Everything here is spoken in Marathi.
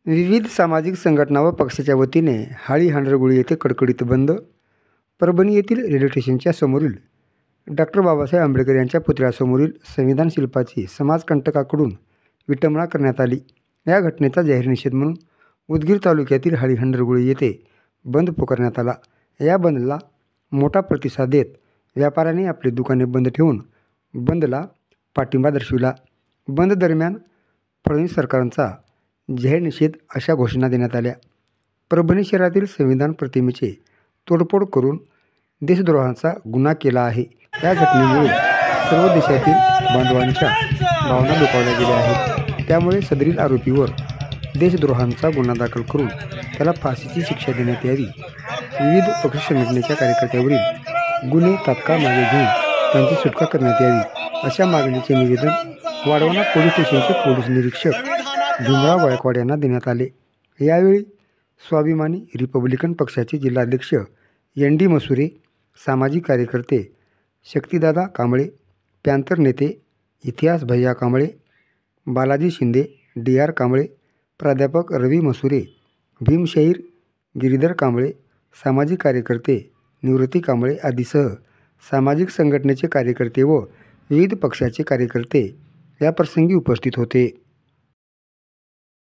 विविध सामाजिक संघटना व पक्षाच्या वतीने हाळी हांडरगुळी येथे कडकडीत बंद. परभणी येथील रेल्वे स्टेशनच्या समोरील डॉक्टर बाबासाहेब आंबेडकर यांच्या पुतळ्यासमोरील संविधान शिल्पाची समाजकंटकाकडून विटंबना करण्यात आली. या घटनेचा जाहीर निषेध म्हणून उदगीर तालुक्यातील हाळी हांडरगुळी येथे बंद पुकारण्यात आला. या बंदला मोठा प्रतिसाद देत व्यापाऱ्यांनी आपली दुकाने बंद ठेवून बंदला पाठिंबा दर्शविला. बंद दरम्यान फडणवीस सरकारचा जाहीर निषेध अशा घोषणा देण्यात आल्या. परभणी शहरातील संविधान प्रतिमेचे तोडफोड करून देशद्रोहाचा गुन्हा केला आहे. या घटनेमुळे सर्व देशातील बांधवांच्या भावना दुखावल्या गेल्या आहेत. त्यामुळे सदरील आरोपीवर देशद्रोहाचा गुन्हा दाखल करून त्याला फाशीची शिक्षा देण्यात यावी. विविध पक्ष संघटनेच्या कार्यकर्त्यावरील गुन्हे तात्काळ मागे घेऊन त्यांची सुटका करण्यात यावी अशा मागणीचे निवेदन वाढवणा पोलीस स्टेशनचे पोलीस निरीक्षक भीमराव गायकवाड यांना देण्यात आले. यावेळी स्वाभिमानी रिपब्लिकन पक्षाचे जिल्हाध्यक्ष एन डी मसुरे, सामाजिक कार्यकर्ते शक्तिदादा कांबळे, पॅंथर नेते इतिहास भैया कांबळे, बालाजी शिंदे, डी आर कांबळे, प्राध्यापक रवी मसुरे, भीमशाहीर गिरीधर कांबळे, सामाजिक कार्यकर्ते निवृत्ती कांबळे आदीसह सामाजिक संघटनेचे कार्यकर्ते व विविध पक्षाचे कार्यकर्ते याप्रसंगी उपस्थित होते.